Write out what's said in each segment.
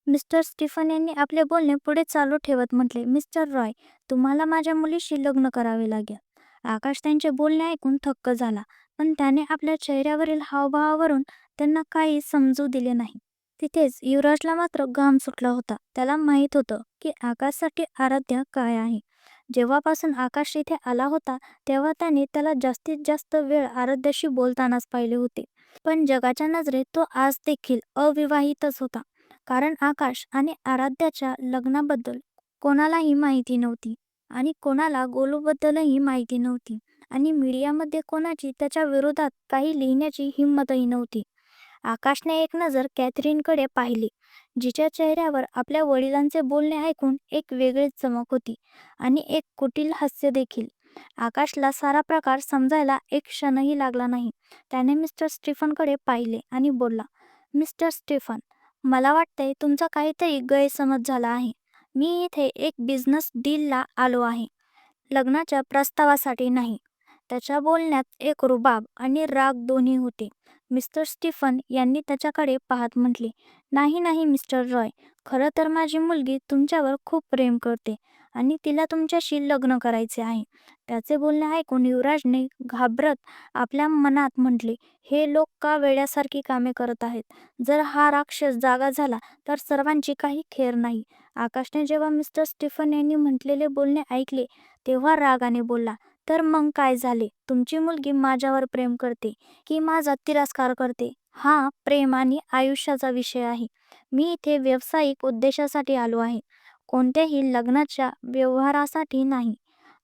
Mister Stephen यांनी आपले बोलणे पुढे चालू ठेवत म्हटले, मिस्टर रॉय, तुम्हाला माझ्या मुलीशी लग्न करावे लागेल. आकाश त्यांचे बोलणे ऐकून थक्क झाला, पण त्याने आपल्या चेहऱ्यावरील हावभावावरून त्यांना काही समजू दिले नाही. तिथेच युवराजला मात्र घाम सुटला होता. त्याला माहीत होतं की आकाशसाठी आराध्या काय आहे. जेव्हापासून आकाश इथे आला होता तेव्हा त्याने त्याला जास्तीत जास्त वेळ आराध्याशी बोलतानाच पाहिले होते. पण जगाच्या नजरेत तो आज देखील अविवाहितच होता. कारण आकाश आणि आराध्याच्या लग्नाबद्दल कोणालाही माहिती नव्हती आणि कोणाला गोलूबद्दलही माहिती नव्हती आणि मीडियामध्ये कोणाची त्याच्या विरोधात काही लिहिण्याची हिंमतही नव्हती. आकाशने एक नजर कॅथरीनकडे पाहिली, जिच्या चेहऱ्यावर आपल्या वडिलांचे बोलणे ऐकून एक वेगळीच चमक होती आणि एक कुटील हास्य देखील. आकाशला सारा प्रकार समजायला एक क्षणही लागला नाही. त्याने मिस्टर स्टीफनकडे पाहिले आणि बोलला, मिस्टर स्टीफन, मला वाटतंय तुमचा काहीतरी गैरसमज झाला आहे. मी इथे एक बिझनेस डीलला आलो आहे, लग्नाच्या प्रस्तावासाठी नाही. त्याच्या बोलण्यात एक रुबाब आणि राग दोन्ही होते. मिस्टर स्टीफन यांनी त्याच्याकडे पाहत म्हटले, नाही नाही मिस्टर रॉय, खरं तर माझी मुलगी तुमच्यावर खूप प्रेम करते आणि तिला तुमच्याशी लग्न करायचे आहे. त्याचे बोलणे ऐकून युवराजने घाबरत आपल्या मनात म्हटले, हे लोक का वेड्यासारखी कामे करत आहेत. जर हा राक्षस जागा झाला तर सर्वांची काही खेर नाही. आकाशने जेव्हा मिस्टर स्टीफन यांनी म्हटलेले बोलणे ऐकले तेव्हा रागाने बोलला, तर मग काय झाले. तुमची मुलगी माझ्यावर प्रेम करते की माझा तिरस्कार करते, हा प्रेम आणि आयुष्याचा विषय आहे. मी इथे व्यावसायिक उद्देशासाठी आलो आहे, कोणत्याही लग्नाच्या व्यवहारासाठी नाही.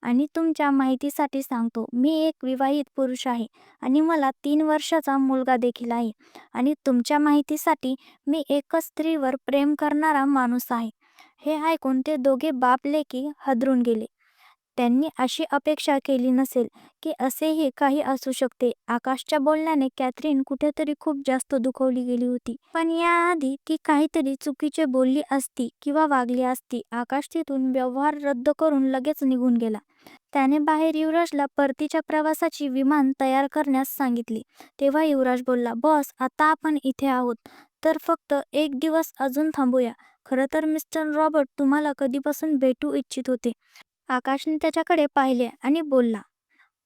आणि तुमच्या माहितीसाठी सांगतो, मी एक विवाहित पुरुष आहे आणि मला 3 वर्षाचा मुलगा देखील आहे. आणि तुमच्या माहितीसाठी मी एकच स्त्रीवर प्रेम करणारा माणूस आहे. हे ऐकून ते दोघे बाप लेकी हादरून गेले. त्यांनी अशी अपेक्षा केली नसेल की असेही काही असू शकते. आकाशच्या बोलण्याने कॅथरीन कुठेतरी खूप जास्त दुखावली गेली होती. पण याआधी ती काहीतरी चुकीचे बोलली असती किंवा वागली असती. आकाश तिथून व्यवहार रद्द करून लगेच निघून गेला. त्याने बाहेर युवराजला परतीच्या प्रवासाची विमान तयार करण्यास सांगितले. तेव्हा युवराज बोलला, बॉस, आता आपण इथे आहोत तर फक्त एक दिवस अजून थांबूया. खरं तर मिस्टर रॉबर्ट तुम्हाला कधीपासून भेटू इच्छित होते. आकाशने त्याच्याकडे पाहिले आणि बोलला,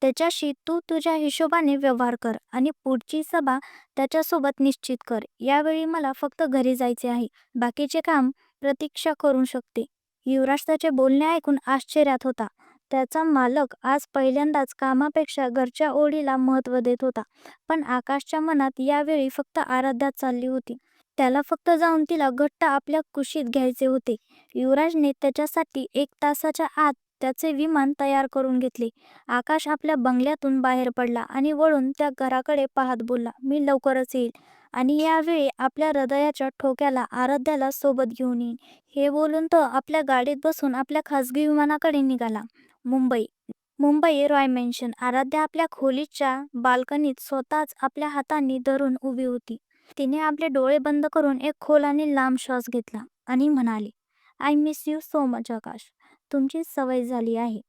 त्याच्याशी तू तुझ्या हिशोबाने व्यवहार कर आणि पुढची सभा त्याच्यासोबत निश्चित कर. यावेळी मला फक्त घरी जायचे आहे, बाकीचे काम प्रतीक्षा करू शकते. युवराज त्याचे बोलणे ऐकून आश्चर्यात होता. त्याचा मालक आज पहिल्यांदाच कामापेक्षा घरच्या ओढीला महत्त्व देत होता. पण आकाशच्या मनात यावेळी फक्त आराध्यात चालली होती. त्याला फक्त जाऊन तिला घट्ट आपल्या कुशीत घ्यायचे होते. युवराजने त्याच्यासाठी 1 तासाच्या आत त्याचे विमान तयार करून घेतले. आकाश आपल्या बंगल्यातून बाहेर पडला आणि वळून त्या घराकडे पाहत बोलला, मी लवकरच येईल आणि यावेळी आपल्या हृदयाच्या ठोक्याला आराध्याला सोबत घेऊन येईन. हे बोलून तो आपल्या गाडीत बसून आपल्या खासगी विमानाकडे निघाला. मुंबई मुंबई रॉय मेन्शन. आराध्या आपल्या खोलीच्या बाल्कनीत स्वतःच आपल्या हातांनी धरून उभी होती. तिने आपले डोळे बंद करून एक खोल आणि लांब श्वास घेतला आणि म्हणाली, I miss you so much Akash. तुमची सवय झाली आहे.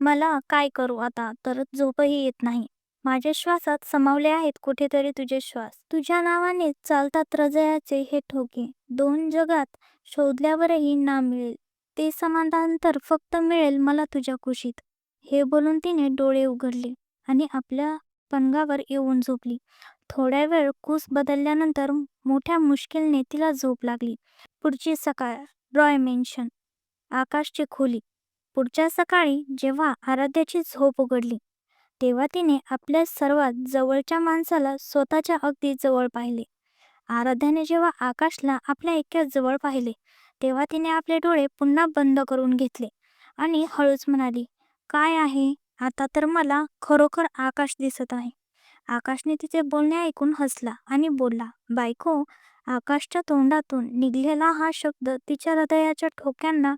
मला काय करू आता तर झोपही येत नाही. माझ्या श्वासात समावले आहेत कुठेतरी तुझे श्वास. तुझ्या नावाने चालतात हृदयाचे हे ठोके. दोन जगात शोधल्यावरही ना मिळेल ते समाधान तर फक्त मिळेल मला तुझ्या कुशीत. हे बोलून तिने डोळे उघडले आणि आपल्या पलंगावर येऊन झोपली. थोड्या वेळ कूस बदलल्यानंतर मोठ्या मुश्किलने तिला झोप लागली. पुढची सकाळ. रॉय मेन्शन. आकाशची खोली. पुढच्या सकाळी जेव्हा आराध्याची झोप उघडली तेव्हा तिने आपल्या सर्वात जवळच्या माणसाला स्वतःच्या अगदी जवळ पाहिले. आराध्याने जेव्हा आकाशला आपल्या इतक्या जवळ पाहिले तेव्हा तिने आपले डोळे पुन्हा बंद करून घेतले आणि हळूच म्हणाली, काय आहे. आता तर मला खरोखर आकाश दिसत आहे. आकाशने तिचे बोलणे ऐकून हसला आणि बोलला, बायको. आकाशच्या तोंडातून निघलेला हा शब्द तिच्या हृदयाच्या ठोक्यांना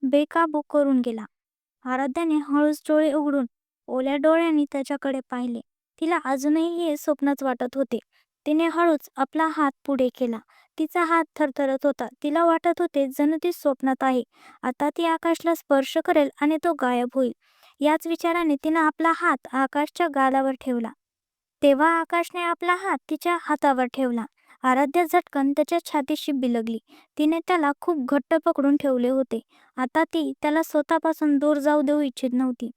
बेकाबू करून गेला. आराध्याने हळूच डोळे उघडून ओल्या डोळ्यांनी त्याच्याकडे पाहिले. तिला अजूनही हे स्वप्नच वाटत होते. तिने हळूच आपला हात पुढे केला. तिचा हात थरथरत होता. तिला वाटत होते जणू ती स्वप्नात आहे. आता ती आकाशला स्पर्श करेल आणि तो गायब होईल. याच विचाराने तिने आपला हात आकाशच्या गालावर ठेवला. तेव्हा आकाशने आपला हात तिच्या हातावर ठेवला आराध्या झटकन त्याच्या छातीशी बिलगली. तिने त्याला खूप घट्ट पकडून ठेवले होते. आता ती त्याला स्वतःपासून दूर जाऊ देऊ इच्छित नव्हती.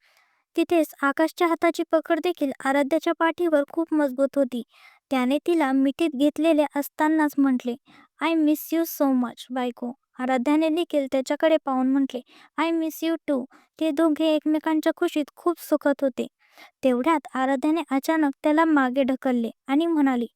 तिथेच आकाशच्या हाताची पकड देखील आराध्याच्या पाठीवर खूप मजबूत होती. त्याने तिला मिठीत घेतलेले असतानाच म्हटले, I miss you so much बायको. आराध्याने देखील त्याच्याकडे पाहून म्हटले, आय मिस यू टू. ते दोघे एकमेकांच्या खुशीत खूप सुखत होते. तेवढ्यात आराध्याने अचानक त्याला मागे ढकलले आणि म्हणाली,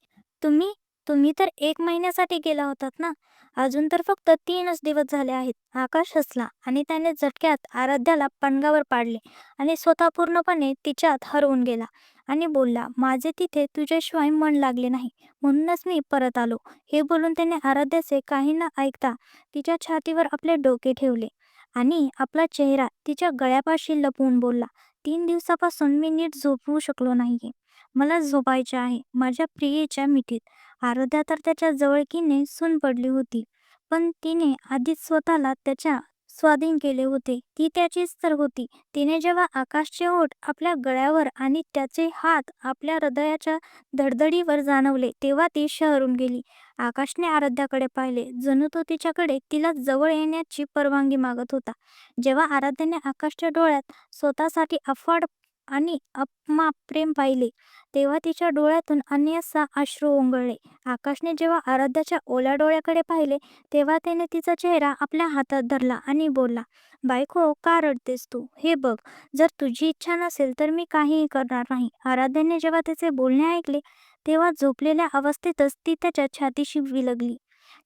तुम्ही तुम्ही तर 1 महिन्यासाठी गेला होतात ना? अजून तर फक्त 3च दिवस झाले आहेत. आकाश हसला आणि त्याने झटक्यात आराध्याला पणगावर पाडले आणि स्वतः पूर्णपणे तिच्यात हरवून गेला आणि बोलला, माझे तिथे तुझ्याशिवाय मन लागले नाही, म्हणूनच मी परत आलो. हे बोलून त्याने आराध्याचे काही न ऐकता तिच्या छातीवर आपले डोके ठेवले आणि आपला चेहरा तिच्या गळ्यापाशी लपवून बोलला, 3 दिवसापासून मी नीट झोपवू शकलो नाहीये. मला झोपायचे आहे माझ्या प्रियेच्या मिठीत. आराध्या तर त्याच्या जवळकीने सून पडली होती, पण तिने आधीच स्वतःला त्याच्या स्वाधीन केले होते. ती त्याचीच तर होती. तिने जेव्हा आकाशचे ओठ आपल्या गळ्यावर आणि त्याचे हात आपल्या हृदयाच्या धडधडीवर जाणवले, तेव्हा ती शहरून गेली. आकाशने आराध्याकडे पाहिले, जणू तो तिच्याकडे तिला जवळ येण्याची परवानगी मागत होता. जेव्हा आराध्याने आकाशच्या डोळ्यात स्वतःसाठी अफाट आणि अमाप प्रेम पाहिले, तेव्हा तिच्या डोळ्यातून अन्यसा अश्रू ओंगळले. आकाशने जेव्हा आराध्याच्या ओल्या डोळ्याकडे पाहिले, तेव्हा त्याने तिचा चेहरा आपल्या हातात धरला आणि बोलला, बायको का रडतेस तू? हे बघ, जर तुझी इच्छा नसेल तर मी काहीही करणार नाही. आराध्याने जेव्हा त्याचे बोलणे ऐकले, तेव्हा झोपलेल्या अवस्थेतच ती त्याच्या छातीशी विलगली.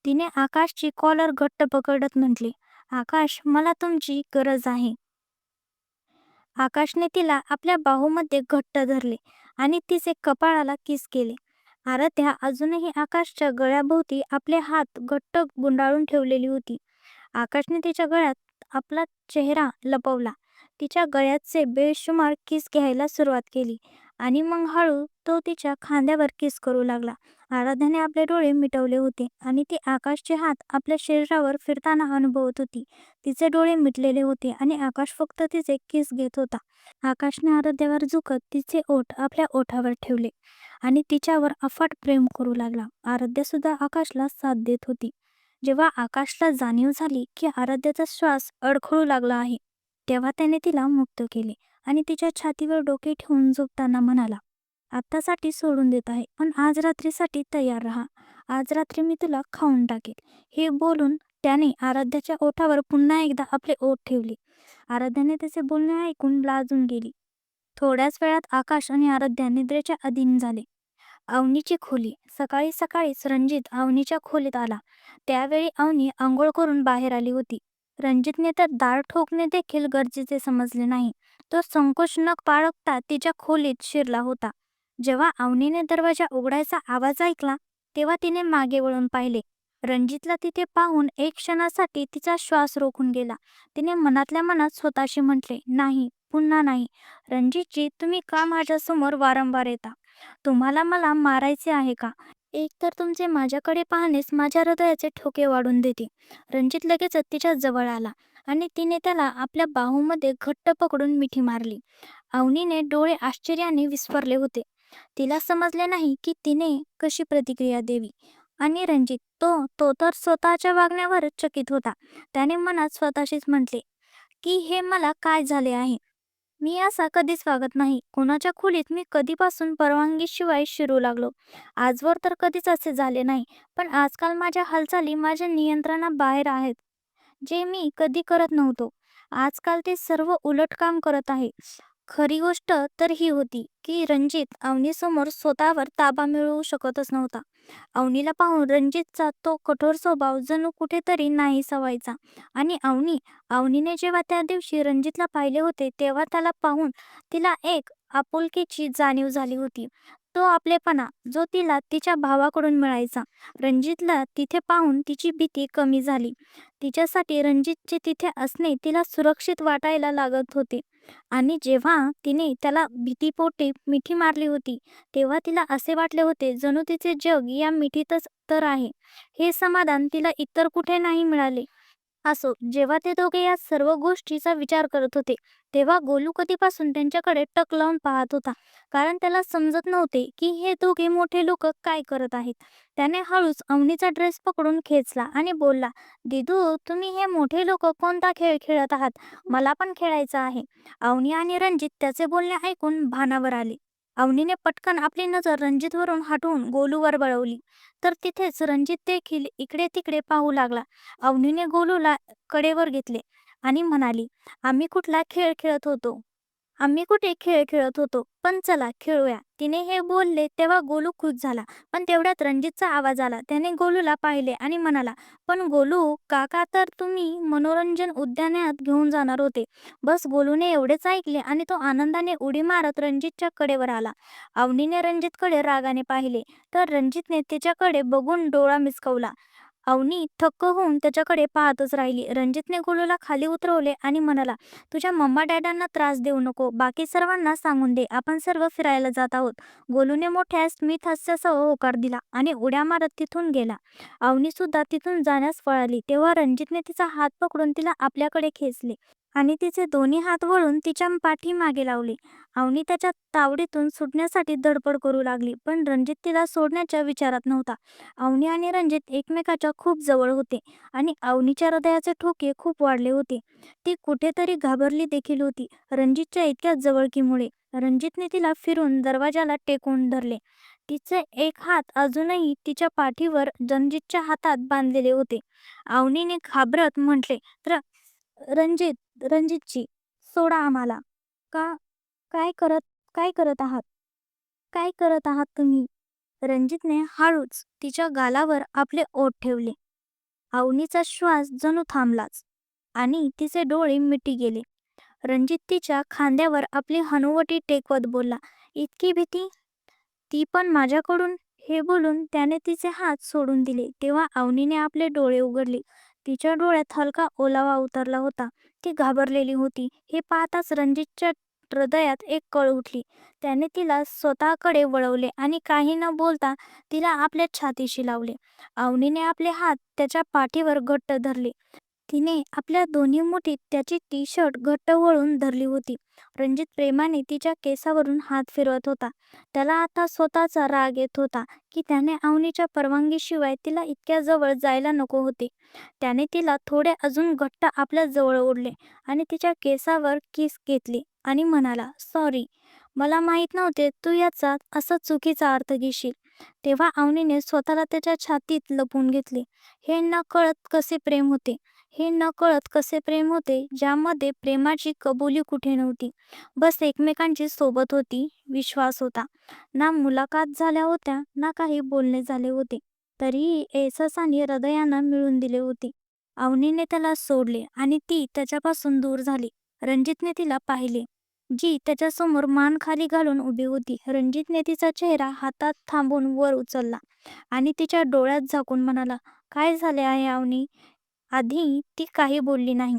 तिने आकाशची कॉलर घट्ट पकडत म्हटले, आकाश मला तुमची गरज आहे. आकाशने तिला आपल्या बाहूमध्ये घट्ट धरले आणि तिचे कपाळाला किस केले. आराध्या अजूनही आकाशच्या गळ्याभोवती आपले हात घट्ट गुंडाळून ठेवलेली होती. आकाशने तिच्या गळ्यात आपला चेहरा लपवला, तिच्या गळ्याचे बेशुमार किस घ्यायला सुरुवात केली आणि मग हळू तो तिच्या खांद्यावर किस करू लागला. आराध्याने आपले डोळे मिटवले होते आणि ती आकाशचे हात आपल्या शरीरावर फिरताना अनुभवत होती. तिचे डोळे मिटलेले होते आणि आकाश फक्त तिचे किस घेत होता. आकाशने आराध्यावर झुकत तिचे ओठ आपल्या ओठावर ठेवले आणि तिच्यावर अफाट प्रेम करू लागला. आराध्या सुद्धा आकाशला साथ देत होती. जेव्हा आकाशला जाणीव झाली की आराध्याचा श्वास अडखळू लागला आहे, तेव्हा त्याने तिला मुक्त केले आणि तिच्या छातीवर डोके ठेवून झोपताना म्हणाला, आत्तासाठी सोडून देत आहे, पण आज रात्रीसाठी तयार राहा. आज रात्री मी तुला खाऊन टाकेल. हे बोलून त्याने आराध्याच्या ओठावर पुन्हा एकदा आपले ओठ ठेवले. आराध्याने त्याचे बोलणे ऐकून लाजून गेली. थोड्याच वेळात आकाश आणि आराध्या निद्रेच्या अधीन झाले. अवनीची खोली. सकाळी सकाळीच रणजित अवनीच्या खोलीत आला. त्यावेळी अवनी आंघोळ करून बाहेर आली होती. रणजितने तर दार ठोकणे देखील गरजेचे समजले नाही. तो संकोच न बाळगता तिच्या खोलीत शिरला होता. जेव्हा अवनीने दरवाजा उघडायचा आवाज ऐकला, तेव्हा तिने मागे वळून पाहिले. रणजितला तिथे पाहून एक क्षणासाठी तिचा श्वास रोखून गेला. तिने मनातल्या मनात स्वतःशी म्हटले, नाही, पुन्हा नाही. रणजितजी, तुम्ही का माझ्यासमोर वारंवार येता? तुम्हाला मला मारायचे आहे का? एकतर तुमचे माझ्याकडे पाहणेच माझ्या हृदयाचे ठोके वाढून देते. रणजित लगेचच तिच्या जवळ आला आणि तिने त्याला आपल्या बाहूमध्ये घट्ट पकडून मिठी मारली. अवनीने डोळे आश्चर्याने विस्फारले होते. तिला समजले नाही की तिने कशी प्रतिक्रिया द्यावी. आणि रणजित तो तो तर स्वतःच्या वागण्यावर चकित होता. त्याने मनात स्वतःशीच म्हटले की हे मला काय झाले आहे? मी असा कधीच वागत नाही. कोणाच्या खोलीत मी कधीपासून परवानगीशिवाय शिरू लागलो? आजवर तर कधीच असे झाले नाही. पण आजकाल माझ्या हालचाली माझ्या नियंत्रणाबाहेर आहेत, जे मी कधी करत नव्हतो. आजकाल ते सर्व उलट काम करत आहे. खरी गोष्ट तर ही होती की रणजित अवनीसमोर स्वतःवर ताबा मिळवू शकतच नव्हता. अवनीला पाहून रणजितचा तो कठोर स्वभाव जणू कुठेतरी नाहीसा व्हायचा. आणि अवनीने जेव्हा त्या दिवशी रणजितला पाहिले होते, तेव्हा त्याला पाहून तिला एक आपुलकीची जाणीव झाली होती. तो आपलेपणा जो तिला तिच्या भावाकडून मिळायचा. रणजितला तिथे पाहून तिची भीती कमी झाली. तिच्यासाठी रणजितचे तिथे असणे तिला सुरक्षित वाटायला लागत होते. आणि जेव्हा तिने त्याला भीतीपोटी मिठी मारली होती, तेव्हा तिला असे वाटले होते जणू तिचे जग या मिठीतच तर आहे. हे समाधान तिला इतर कुठे नाही मिळाले. असो, जेव्हा ते दोघे या सर्व गोष्टीचा विचार करत होते, तेव्हा गोलू कधीपासून त्यांच्याकडे टक लावून पाहत होता. कारण त्याला समजत नव्हते की हे दोघे मोठे लोक काय करत आहेत. त्याने हळूच अवनीचा ड्रेस पकडून खेचला आणि बोलला, "दीदू, तुम्ही हे मोठे लोक कोणता खेळ खेळत आहात? मला पण खेळायचा आहे." अवनी आणि रणजित त्याचे बोलणे ऐकून भानावर आले. अवनीने पटकन आपली नजर रणजितवरून हटवून गोलूवर वळवली. तर तिथेच रणजित देखील इकडे तिकडे पाहू लागला. अवनीने गोलूला कडेवर घेतले आणि म्हणाली, "आम्ही कुठला खेळ खेळत होतो? आम्ही कुठे खेळ खेळत होतो? पण चला खेळूया." तिने हे बोलले तेव्हा गोलू खुश झाला. पण तेवढ्यात रणजितचा आवाज आला. त्याने गोलूला पाहिले आणि म्हणाला, "पण गोलू काका तर तुम्ही मनोरंजन उद्यानात घेऊन जाणार होते." बस गोलूने एवढेच ऐकले आणि तो आनंदाने उडी मारत रणजितच्या कडेवर आला. अवनीने रणजितकडे रागाने पाहिले, तर रणजितने तिच्याकडे बघून डोळा मिचकावला. अवनी थक्क होऊन त्याच्याकडे पाहतच राहिली. रणजितने गोलूला खाली उतरवले आणि म्हणाला, "तुझ्या मम्मा डॅडांना त्रास देऊ नको. बाकी सर्वांना सांगून दे, आपण सर्व फिरायला जात आहोत." गोलूने मोठ्या स्मित हास्यासह होकार दिला आणि उड्या मारत तिथून गेला. अवनी सुद्धा तिथून जाण्यास पळाली. तेव्हा रणजितने तिचा हात पकडून तिला आपल्याकडे खेचले आणि तिचे दोन्ही हात वळून तिच्या पाठीमागे लावले. अवनी त्याच्या तावडीतून सुटण्यासाठी धडपड करू लागली, पण रणजित तिला सोडण्याच्या विचारात नव्हता. अवनी आणि रणजित एकमेकाच्या खूप जवळ होते आणि अवनीच्या हृदयाचे ठोके खूप वाढले होते. ती कुठेतरी घाबरली देखील होती रणजितच्या इतक्या जवळकीमुळे. रणजितने तिला फिरून दरवाजाला टेकवून धरले. तिचे एक हात अजूनही तिच्या पाठीवर रणजितच्या हातात बांधलेले होते. अवनीने घाबरत म्हटले, रणजितजी, सोडा आम्हाला." "का? काय करत काय करत आहात? काय करत आहात तुम्ही?" रणजितने हळूच तिच्या गालावर आपले ओठ ठेवले. अवनीचा श्वास जणू थांबलाच आणि तिचे डोळे मिटी गेले. रणजित तिच्या खांद्यावर आपली हनुवटी टेकवत बोलला, "इतकी भीती? ती पण माझ्याकडून?" हे बोलून त्याने तिचे हात सोडून दिले. तेव्हा अवनीने आपले डोळे उघडले. तिच्या डोळ्यात हलका ओलावा उतरला होता. ती घाबरलेली होती. हे पाहताच रणजितच्या हृदयात एक कळ उठली. त्याने तिला स्वतःकडे वळवले आणि काही न बोलता तिला आपल्या छातीशी लावले. अवनीने आपले हात त्याच्या पाठीवर घट्ट धरले. तिने आपल्या दोन्ही मुठीत त्याची टी-शर्ट घट्ट वळून धरली होती. रणजित प्रेमाने तिच्या केसावरून हात फिरवत होता. त्याला आता स्वतःचा राग येत होता की त्याने अवनीच्या परवानगीशिवाय तिला इतक्या जवळ जायला नको होते. त्याने तिला थोडे अजून घट्ट आपल्या जवळ ओढले आणि तिच्या केसावर किस घेतली आणि म्हणाला, "सॉरी, मला माहीत नव्हते तू याचा असा चुकीचा अर्थ घेशील." तेव्हा अवनीने स्वतःला त्याच्या छातीत लपवून घेतले. हे न कळत कसे प्रेम होते. हे नकळत कसे प्रेम होते, ज्यामध्ये प्रेमाची कबुली कुठे नव्हती. बस एकमेकांची सोबत होती, विश्वास होता. ना मुलाखत झाल्या होत्या, ना काही बोलणे झाले होते. तरीही एहसासाने हृदयांना मिळून दिले होते. अवनीने त्याला सोडले आणि ती त्याच्यापासून दूर झाली. रणजितने तिला पाहिले, जी त्याच्यासमोर मान खाली घालून उभी होती. रणजितने तिचा चेहरा हातात थांबून वर उचलला आणि तिच्या डोळ्यात झाकून म्हणाला, "काय झाले आहे अवनी?" आधी ती काही बोलली नाही.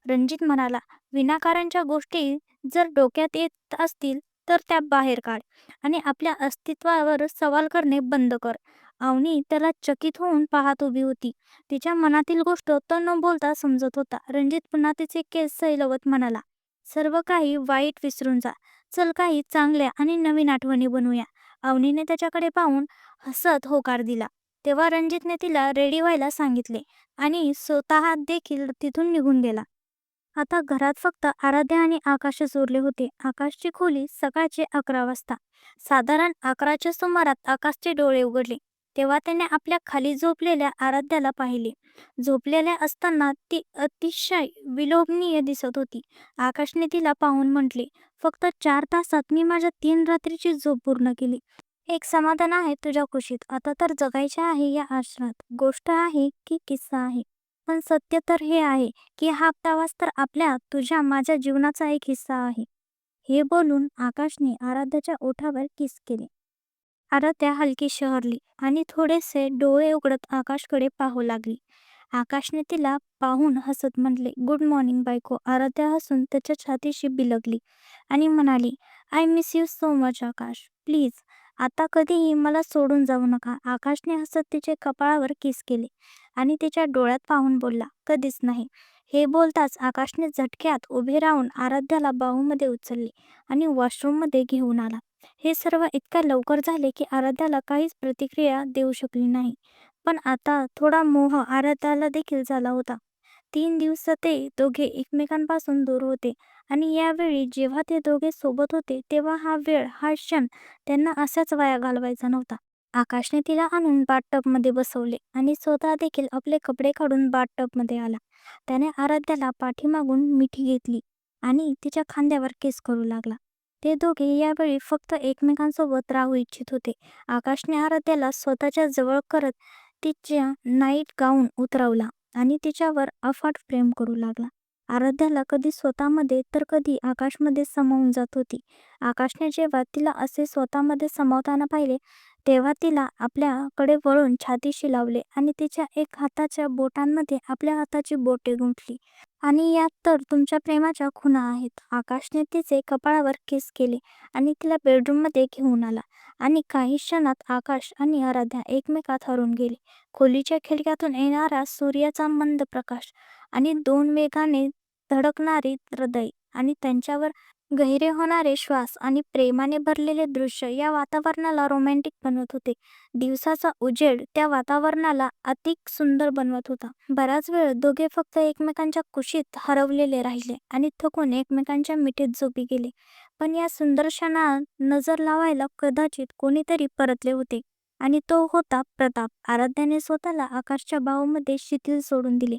रणजित म्हणाला, "विनाकारणच्या गोष्टी जर डोक्यात येत असतील तर त्या बाहेर काढ आणि आपल्या अस्तित्वावर सवाल करणे बंद कर." अवनी त्याला चकित होऊन पाहत उभी होती. तिच्या मनातील गोष्ट तो न बोलता समजत होता. रणजित पुन्हा तिचे केस सैलवत म्हणाला, "सर्व काही वाईट विसरून जा. चल काही चांगल्या आणि नवीन आठवणी बनवूया." अवनीने त्याच्याकडे पाहून हसत होकार दिला. तेव्हा रणजितने तिला रेडी व्हायला सांगितले आणि स्वतः देखील तिथून निघून गेला. आता घरात फक्त आराध्या आणि आकाशच उरले होते. आकाशची खोली सकाळचे 11 वाजता. साधारण 11च्या सुमारात आकाशचे डोळे उघडले. तेव्हा त्याने आपल्या खाली झोपलेल्या आराध्याला पाहिले. झोपलेल्या असताना ती अतिशय विलोभनीय दिसत होती. आकाशने तिला पाहून म्हटले, "फक्त 4 तासात मी माझ्या 3 रात्रीची झोप पूर्ण केली. एक समाधान आहे तुझ्या कुशीत. आता तर जगायचे आहे या आश्रमात. गोष्ट आहे की किस्सा आहे? पण सत्य तर हे आहे की हा प्रवास तर तुझ्या माझ्या जीवनाचा एक हिस्सा आहे." हे बोलून आकाशने आराध्याच्या ओठावर किस केले. आराध्या हलकी शहरली आणि थोडेसे डोळे उघडत आकाशकडे पाहू लागली. आकाशने तिला पाहून हसत म्हटले, "गुड मॉर्निंग बायको." आराध्या हसून त्याच्या छातीशी बिलगली आणि म्हणाली, "I miss you so much Akash. Please आता कधीही मला सोडून जाऊ नका. आकाशने हसत तिचे कपाळावर किस केले आणि तिच्या डोळ्यात पाहून बोलला, कधीच नाही. हे बोलताच आकाशने झटक्यात उभे राहून आराध्याला बाहूमध्ये उचलले आणि वॉशरूममध्ये घेऊन आला. हे सर्व इतक्या लवकर झाले की आराध्याला काहीच प्रतिक्रिया देऊ शकली नाही. पण आता थोडा मोह आराध्याला देखील झाला होता. 3 दिवस ते दोघे एकमेकांपासून दूर होते आणि यावेळी जेव्हा ते दोघे सोबत होते तेव्हा हा वेळ, हा क्षण त्यांना असाच वाया घालवायचा नव्हता. आकाशने तिला आणून बाथटबमध्ये बसवले आणि स्वतः देखील आपले कपडे काढून बाथटबमध्ये आला. त्याने आराध्याला पाठीमागून मिठी घेतली आणि तिच्या खांद्यावर किस करू लागला. ते दोघे यावेळी फक्त एकमेकांसोबत राहू इच्छित होते. आकाशने आराध्याला स्वतःच्या जवळ करत तिच्या नाईट गाऊन उतरवला आणि तिच्यावर अफाट प्रेम करू लागला. आराध्याला कधी स्वतःमध्ये तर कधी आकाशमध्ये सामावून जात होती. आकाशने जेव्हा तिला असे स्वतःमध्ये सामावताना पाहिले तेव्हा तिला आपल्याकडे वळून छातीशी लावले आणि तिच्या एक हाताच्या बोटांमध्ये आपल्या हाताची बोटे गुंफली. आणि यात तर तुमच्या प्रेमाच्या खुणा आहेत. आकाशने तिचे कपाळावर किस केले आणि तिला बेडरूममध्ये घेऊन आला आणि काही क्षणात आकाश आणि आराध्या एकमेकात हरवून गेले. खोलीच्या खिडक्यातून येणारा सूर्याचा मंद प्रकाश आणि 2 वेगाने धडकणारी हृदय आणि त्यांच्यावर गहिरे होणारे श्वास आणि प्रेमाने भरलेले दृश्य या वातावरणाला रोमॅन्टिक बनवत होते. दिवसाचा उजेड त्या वातावरणाला अधिक सुंदर बनवत होता. बराच वेळ दोघे फक्त एकमेकांच्या कुशीत हरवलेले राहिले आणि थकून एकमेकांच्या मिठीत झोपी गेले. पण या सुंदर क्षणात नजर लावायला कदाचित कोणीतरी परतले होते आणि तो होता प्रताप. आराध्याने स्वतःला आकाशच्या बाहूमध्ये शिथिल सोडून दिले.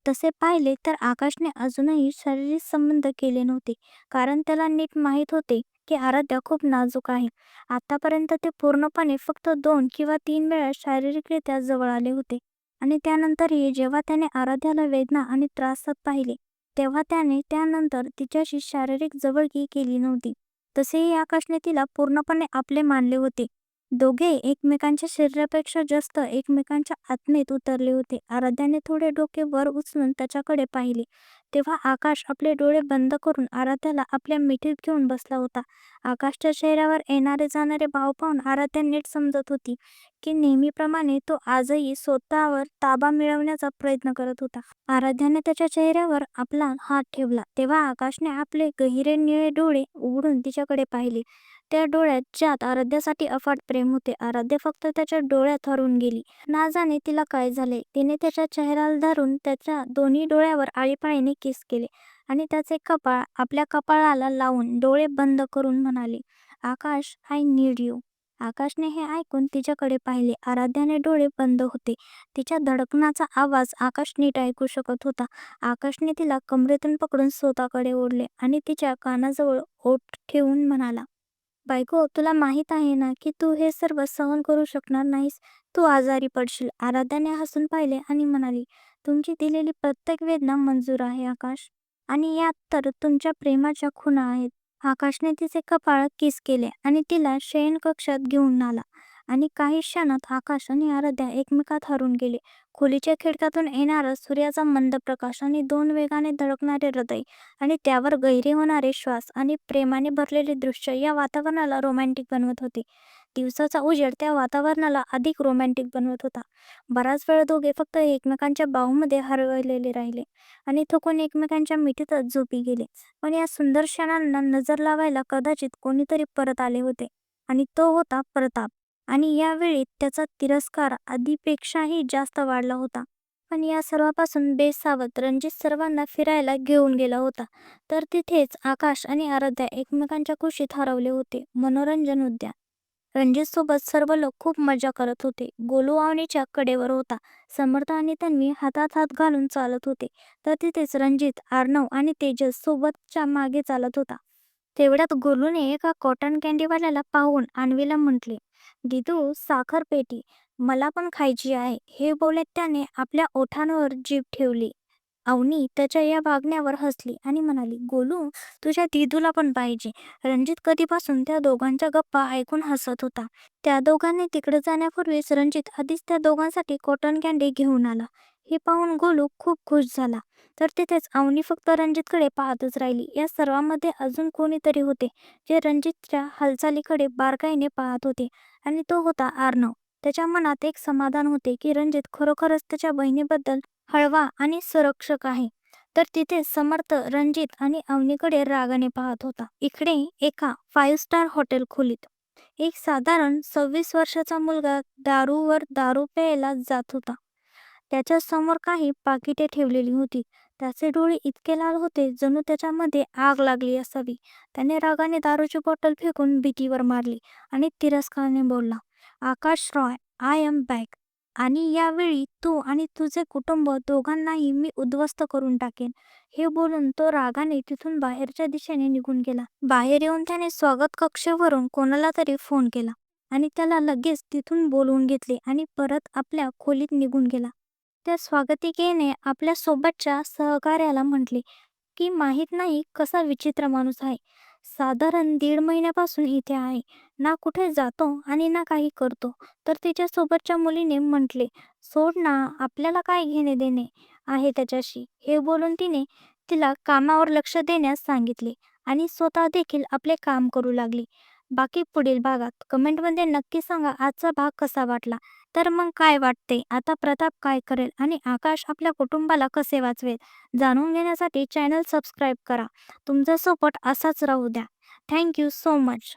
तसे पाहिले तर आकाशने अजूनही शारीरिक संबंध केले नव्हते, कारण त्याला नीट माहीत होते की आराध्या खूप नाजूक आहे. आतापर्यंत ते पूर्णपणे फक्त 2 किंवा 3 वेळा शारीरिकरित्या जवळ आले होते आणि त्यानंतरही जेव्हा त्याने आराध्याला वेदना आणि त्रासात पाहिले तेव्हा त्याने त्यानंतर तिच्याशी शारीरिक जवळकी केली नव्हती. तसेही आकाशने तिला पूर्णपणे आपले मानले होते. दोघे एकमेकांच्या शरीरापेक्षा जास्त एकमेकांच्या आत्मेत उतरले होते. आराध्याने थोडे डोके वर उचलून त्याच्याकडे पाहिले तेव्हा आकाश आपले डोळे बंद करून आराध्याला आपल्या मिठीत घेऊन बसला होता. आकाशच्या चेहऱ्यावर येणारे जाणारे भाव पाहून आराध्या नीट समजत होती की नेहमीप्रमाणे तो आजही स्वतःवर ताबा मिळवण्याचा प्रयत्न करत होता. आराध्याने त्याच्या चेहऱ्यावर आपला हात ठेवला तेव्हा आकाशने आपले गहिरे निळे डोळे उघडून तिच्याकडे पाहिले. त्या डोळ्यात ज्यात आराध्यासाठी अफाट प्रेम होते. आराध्या फक्त त्याच्या डोळ्यात हरवून गेली. ना जाणे तिला काय झाले. तिने त्याच्या चेहऱ्याला धरून त्याच्या दोन्ही डोळ्यावर आळीपाळीने किस केले आणि त्याचे कपाळ आपल्या कपाळाला लावून डोळे बंद करून म्हणाले, आकाश, आय नीड यू. आकाशने हे ऐकून तिच्याकडे पाहिले. आराध्याने डोळे बंद होते. तिच्या धडकनाचा आवाज आकाश नीट ऐकू शकत होता. आकाशने तिला कमरेतून पकडून स्वतःकडे ओढले आणि तिच्या कानाजवळ ओठ ठेवून म्हणाला, बायको, तुला माहित आहे ना की तू हे सर्व सहन करू शकणार नाहीस. तू आजारी पडशील. आराध्याने हसून पाहिले आणि म्हणाली, तुमची दिलेली प्रत्येक वेदना मंजूर आहे आकाश, आणि यात तर तुमच्या प्रेमाच्या खुणा आहेत. आकाशने तिचे कपाळ किस केले आणि तिला शयनकक्षात घेऊन आला आणि काही क्षणात आकाश आणि आराध्या एकमेकात हरवून गेले. खोलीच्या खिडक्यातून येणारा सूर्याचा मंद प्रकाश आणि 2 वेगाने धडकणारे हृदय आणि त्यावर गहिरे होणारे श्वास आणि प्रेमाने भरलेले दृश्य या वातावरणाला रोमॅन्टिक बनवत होते. दिवसाचा उजेड त्या वातावरणाला अधिक रोमॅन्टिक बनवत होता. बराच वेळ दोघे फक्त एकमेकांच्या बाहूमध्ये हरवलेले राहिले आणि थकून एकमेकांच्या मिठीतच झोपी गेले. पण या सुंदर क्षणांना नजर लावायला कदाचित कोणीतरी परत आले होते आणि तो होता प्रताप. आणि यावेळी त्याचा तिरस्कार आधीपेक्षाही जास्त वाढला होता. पण या सर्वापासून बेसावध रणजित सर्वांना फिरायला घेऊन गेला होता. तर तिथेच आकाश आणि आराध्या एकमेकांच्या कुशीत हरवले होते. मनोरंजन उद्यान. रणजितसोबत सर्व लोक खूप मजा करत होते. गोलू अवनीच्या कडेवर होता. समर्थ आणि तन्वी हातात हात घालून चालत होते. तर तिथेच रणजित, अर्णव आणि तेजस सोबतच्या मागे चालत होता. तेवढ्यात गोलूने एका कॉटन कँडीवाल्याला पाहून अन्वीला म्हटले, दिदू, साखर पेटी मला पण खायची आहे. हे बोलत त्याने आपल्या ओठांवर जीभ ठेवली. अवनी त्याच्या या वागण्यावर हसली आणि म्हणाली, गोलू, तुझ्या दिदूला पण पाहिजे. रणजित कधीपासून त्या दोघांच्या गप्पा ऐकून हसत होता. त्या दोघांनी तिकडे जाण्यापूर्वीच रणजित आधीच त्या दोघांसाठी कॉटन कँडी घेऊन आला. हे पाहून गोलू खूप खुश झाला. तर तिथेच अवनी फक्त रणजितकडे पाहतच राहिली. या सर्वांमध्ये अजून कोणीतरी होते जे रणजितच्या हालचालीकडे बारकाईने पाहत होते आणि तो होता अर्णव. त्याच्या मनात एक समाधान होते की रणजित खरोखरच त्याच्या बहिणीबद्दल हळवा आणि संरक्षक आहे. तर तिथे समर्थ रणजित आणि अवनीकडे रागाने पाहत होता. इकडे एका 5 स्टार हॉटेल खोलीत एक साधारण 26 वर्षाचा मुलगा दारूवर दारू प्यायला जात होता. त्याच्या समोर काही पाकिटे ठेवलेली होती. त्याचे डोळे इतके लाल होते जणू त्याच्यामध्ये आग लागली असावी. त्याने रागाने दारूची बॉटल फेकून भीतीवर मारली आणि तिरस्काराने बोलला, आकाश रॉय, आय एम बॅक. आणि यावेळी तू आणि तुझे कुटुंब दोघांनाही मी उद्ध्वस्त करून टाकेन. हे बोलून तो रागाने तिथून बाहेरच्या दिशेने निघून गेला. बाहेर येऊन त्याने स्वागत कक्षावरून कोणाला तरी फोन केला आणि त्याला लगेच तिथून बोलवून घेतले आणि परत आपल्या खोलीत निघून गेला. त्या स्वागतिकेने आपल्या सोबतच्या सहकार्याला म्हटले की माहीत नाही कसा विचित्र माणूस आहे. साधारण 1.5 महिन्यापासून इथे आहे. ना कुठे जातो आणि ना काही करतो. तर तिच्या सोबतच्या मुलीने म्हटले, सोड ना, आपल्याला काय घेणे देणे आहे त्याच्याशी. हे बोलून तिने तिला कामावर लक्ष देण्यास सांगितले आणि स्वतः देखील आपले काम करू लागली. बाकी पुढील भागात कमेंटमध्ये नक्की सांगा आजचा भाग कसा वाटला. तर मग काय वाटते आता प्रताप काय करेल आणि आकाश आपल्या कुटुंबाला कसे वाचवेल जाणून घेण्यासाठी चॅनल सबस्क्राईब करा. तुमचा सपोर्ट असाच राहू द्या. Thank you so much.